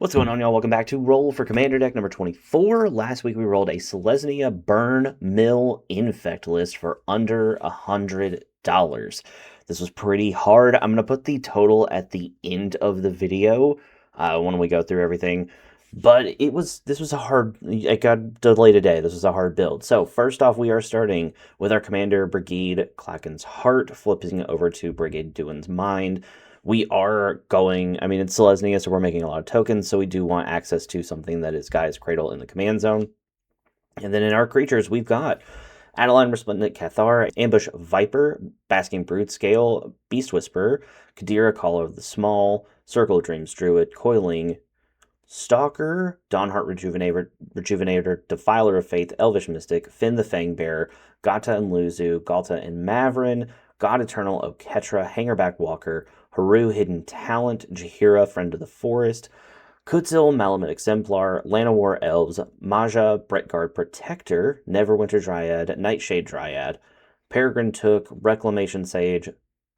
What's going on, y'all? Welcome back to Roll for Commander deck number 24. Last week we rolled a Selesnya Burn Mill Infect list for under $100. This was pretty hard. I'm going to put the total at the end of the video when we go through everything. But this was a hard, it got delayed a day. This was a hard build. So first off, we are starting with our commander, Brigade Klaken's Heart, flipping over to Brigade Duin's Mind. We are going, I mean, it's Selesnya, so we're making a lot of tokens, so we do want access to something that is Gaia's Cradle in the command zone. And then in our creatures, we've got Adeline Resplendent Cathar, Ambush Viper, Basking Brood Scale, Beast Whisperer, Kadira Caller of the Small, Circle of Dreams Druid, Coiling, Stalker, Dawnheart Rejuvenator, Defiler of Faith, Elvish Mystic, Finn the Fangbearer, Gata and Luzu, Galta and Mavrin, God Eternal, Oketra, Hangerback Walker, Haru Hidden Talent, Jaheira, Friend of the Forest, Kutzil, Malamute Exemplar, Llanowar Elves, Maja, Bretgard Protector, Neverwinter Dryad, Nightshade Dryad, Peregrine Took, Reclamation Sage,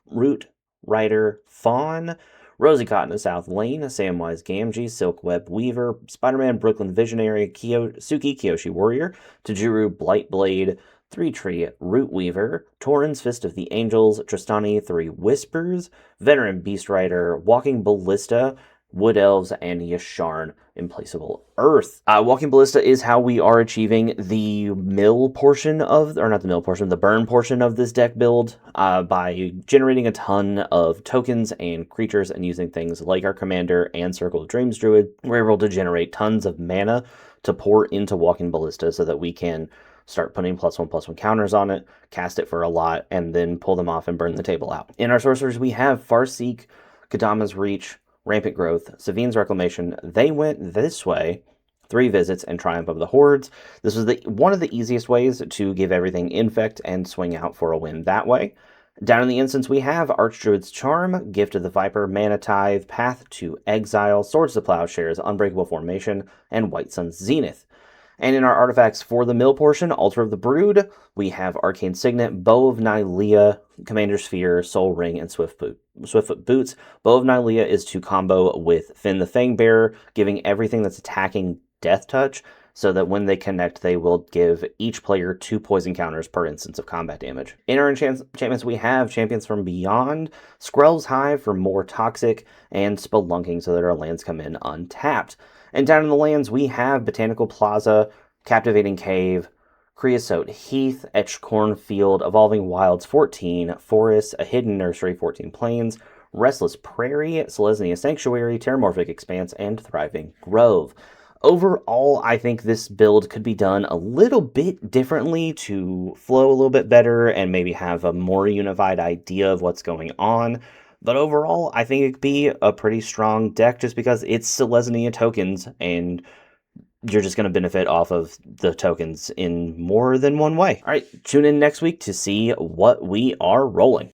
Root Rider, Fawn, Rosie Cotton, South Lane, Samwise Gamgee, Silkweb Weaver, Spider-Man, Brooklyn Visionary, Suki Kyoshi Warrior, Tajuru Blightblade, Three Tree Root Weaver, Torin's Fist of the Angels, Tristani Three Whispers, Veteran Beast Rider, Walking Ballista, Wood Elves, and Yasharn, Implaceable Earth. Walking Ballista is how we are achieving the mill portion of, or not the mill portion, the burn portion of this deck build by generating a ton of tokens and creatures and using things like our commander and Circle of Dreams Druid. We're able to generate tons of mana to pour into Walking Ballista so that we can start putting +1/+1 counters on it, cast it for a lot, and then pull them off and burn the table out. In our sorcerers, we have Farseek, Kadama's Reach, Rampant Growth, Savine's Reclamation. They went this way, 3 Visits, and Triumph of the Hordes. This was one of the easiest ways to give everything Infect and swing out for a win that way. Down in the instance, we have Archdruid's Charm, Gift of the Viper, Mana Tithe, Path to Exile, Swords to Plowshares, Unbreakable Formation, and White Sun's Zenith. And in our artifacts for the mill portion, Altar of the Brood, we have Arcane Signet, Bow of Nylea, Commander Sphere, Soul Ring, and Swiftfoot Boots. Bow of Nylea is to combo with Finn the Fangbearer, giving everything that's attacking Death Touch, so that when they connect, they will give each player 2 poison counters per instance of combat damage. In our enchantments, we have Champions from Beyond, Skrell's Hive for more Toxic, and Spelunking so that our lands come in untapped. And down in the lands, we have Botanical Plaza, Captivating Cave, Creosote Heath, Etched Cornfield, Evolving Wilds 14, Forests, A Hidden Nursery 14 Plains, Restless Prairie, Selesnya Sanctuary, Terramorphic Expanse, and Thriving Grove. Overall, I think this build could be done a little bit differently to flow a little bit better and maybe have a more unified idea of what's going on. But overall, I think it could be a pretty strong deck just because it's Selesnya tokens, and you're just going to benefit off of the tokens in more than one way. All right, tune in next week to see what we are rolling.